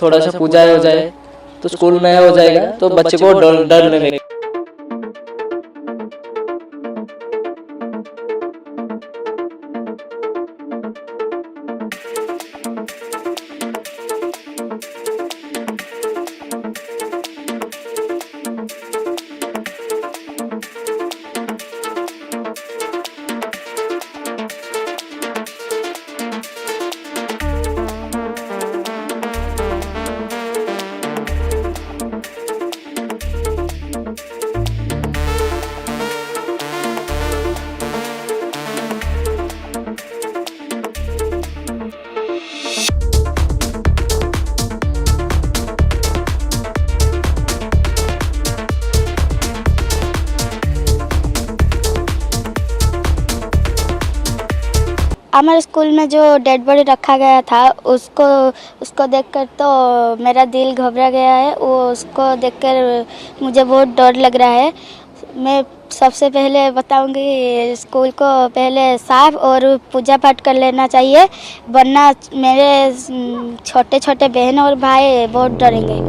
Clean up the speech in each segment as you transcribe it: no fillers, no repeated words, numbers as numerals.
थोड़ा सा पूजा हो जाए तो स्कूल नया हो जाएगा, तो बच्चे को डर डर नहीं लगेगा। हमारे स्कूल में जो डेड बॉडी रखा गया था उसको देखकर तो मेरा दिल घबरा गया है। वो उसको देखकर मुझे बहुत डर लग रहा है। मैं सबसे पहले बताऊंगी स्कूल को पहले साफ और पूजा पाठ कर लेना चाहिए, वरना मेरे छोटे छोटे बहन और भाई बहुत डरेंगे।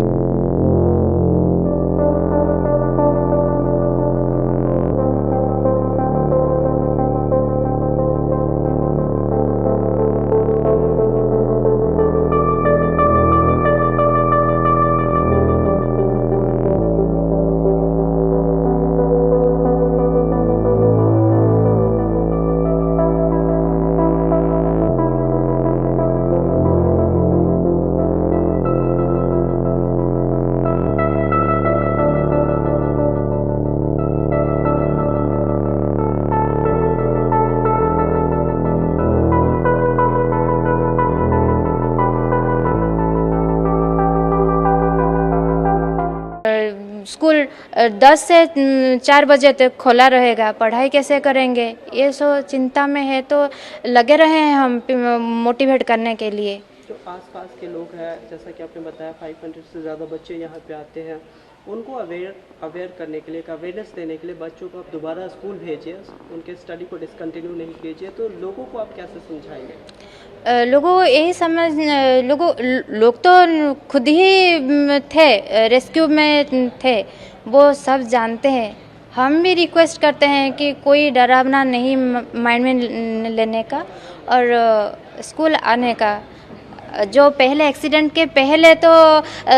स्कूल 10 से 4 बजे तक खुला रहेगा, पढ़ाई कैसे करेंगे, ये सब चिंता में है। तो लगे रहे हैं हम मोटिवेट करने के लिए। जो आसपास के लोग हैं, जैसा कि आपने बताया 500 से ज़्यादा बच्चे यहाँ पे आते हैं, उनको अवेयर करने के लिए, अवेयरनेस देने के लिए बच्चों को आप दोबारा स्कूल भेजिए, उनके स्टडी को डिसकंटिन्यू नहीं कीजिए। तो लोगों को आप कैसे समझाएंगे? लोगों को यही समझ लोग तो खुद ही थे, रेस्क्यू में थे, वो सब जानते हैं। हम भी रिक्वेस्ट करते हैं कि कोई डरावना नहीं माइंड में लेने का और स्कूल आने का। जो पहले एक्सीडेंट के पहले तो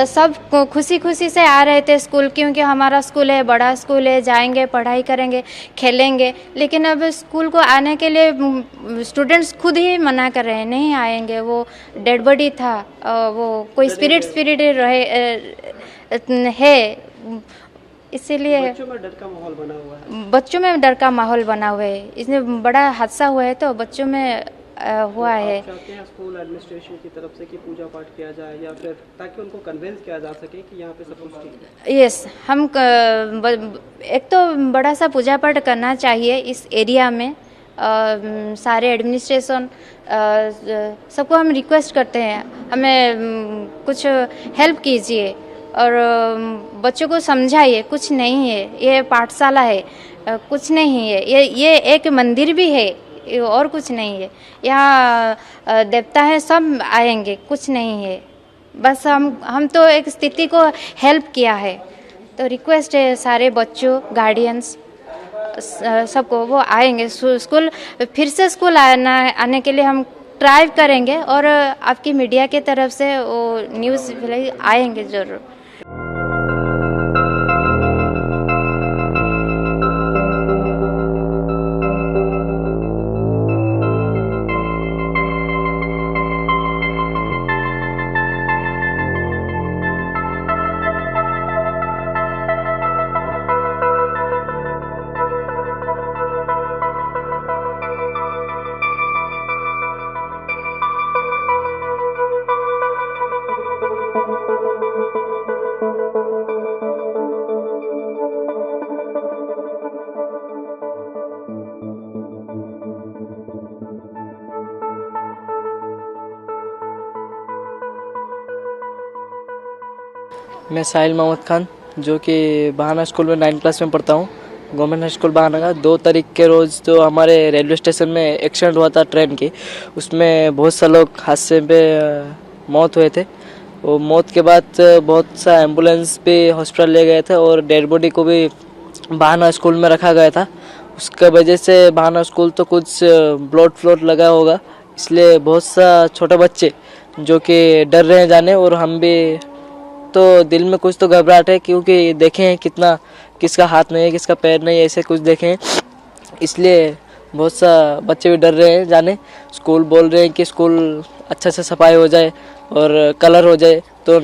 सब खुशी खुशी से आ रहे थे स्कूल, क्योंकि हमारा स्कूल है, बड़ा स्कूल है, जाएंगे, पढ़ाई करेंगे, खेलेंगे। लेकिन अब स्कूल को आने के लिए स्टूडेंट्स खुद ही मना कर रहे हैं, नहीं आएंगे। वो डेड बॉडी था, वो कोई स्पिरिट रहे है, इसीलिए बच्चों में डर का माहौल बना हुआ है। बच्चों में डर का माहौल बना हुआ है। इसमें बड़ा हादसा हुआ है तो बच्चों में हुआ है। आप चाहते हैं स्कूल एडमिनिस्ट्रेशन की तरफ से कि पूजा पाठ किया जाए, या फिर ताकि उनको कन्विंस किया जा सके कि यहाँ पे सब कुछ ठीक है? यस, हम एक तो बड़ा सा पूजा पाठ करना चाहिए इस एरिया में। सारे एडमिनिस्ट्रेशन सबको हम रिक्वेस्ट करते हैं, हमें कुछ हेल्प कीजिए और बच्चों को समझाइए कुछ नहीं है, ये पाठशाला है, कुछ नहीं है, ये एक मंदिर भी है, और कुछ नहीं है। यहाँ देवता है, सब आएंगे, कुछ नहीं है। बस हम तो एक स्थिति को हेल्प किया है। तो रिक्वेस्ट है सारे बच्चों, गार्डियंस सबको, वो आएंगे स्कूल, फिर से स्कूल आने के लिए हम ट्राई करेंगे। और आपकी मीडिया की तरफ से वो न्यूज़ आएंगे ज़रूर। मैं साहिल मोहम्मद खान, जो कि बहाना स्कूल में 9th क्लास में पढ़ता हूँ, गवर्नमेंट हाई स्कूल बहाना का। 2 तारीख के रोज़ जो हमारे रेलवे स्टेशन में एक्सीडेंट हुआ था ट्रेन की, उसमें बहुत से लोग हादसे पे मौत हुए थे। वो मौत के बाद बहुत सा एम्बुलेंस पे हॉस्पिटल ले गए थे और डेड बॉडी को भी बहाना स्कूल में रखा गया था। उसके वजह से बहाना स्कूल तो कुछ ब्लड फ्लोट लगा होगा, इसलिए बहुत सा छोटे बच्चे जो कि डर रहे हैं जाने, और हम भी तो दिल में कुछ तो घबराहट है, क्योंकि देखे हैं कितना किसका हाथ नहीं है किसका पैर नहीं है, ऐसे कुछ देखे हैं, इसलिए बहुत सा बच्चे भी डर रहे हैं जाने। स्कूल बोल रहे हैं कि स्कूल अच्छा से सफाई हो जाए और कलर हो जाए तो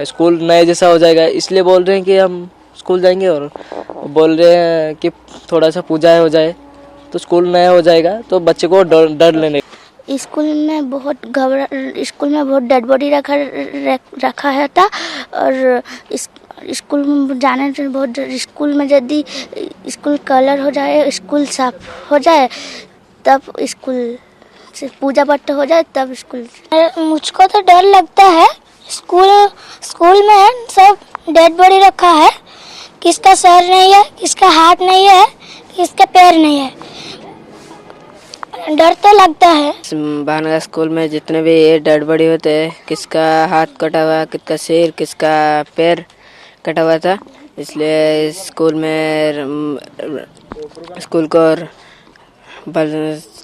स्कूल नए जैसा हो जाएगा, इसलिए बोल रहे हैं कि हम स्कूल जाएंगे। और बोल रहे हैं कि थोड़ा सा पूजा हो जाए तो स्कूल नया हो जाएगा, तो बच्चे को डर लेने। स्कूल में बहुत डेड बॉडी रखा है था, और स्कूल में जाने से बहुत स्कूल में यदि स्कूल कलर हो जाए, स्कूल साफ हो जाए, तब स्कूल से पूजा पाठ हो जाए तब स्कूल। मुझको तो डर लगता है। स्कूल में सब डेड बॉडी रखा है, किसका सर नहीं है, किसका हाथ नहीं है, किसका पैर नहीं है, डर तो लगता है। बहाना स्कूल में जितने भी डेड बॉडी होते हैं, किसका हाथ कटा हुआ, किसका सिर, किसका पैर कटा हुआ था, इसलिए स्कूल को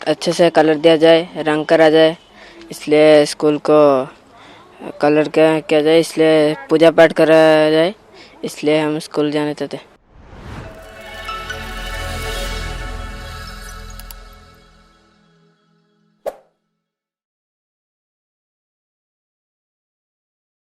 अच्छे से कलर दिया जाए, रंग करा जाए, इसलिए स्कूल को कलर किया जाए, इसलिए पूजा पाठ करा जाए, इसलिए हम स्कूल जाने चाहते हैं।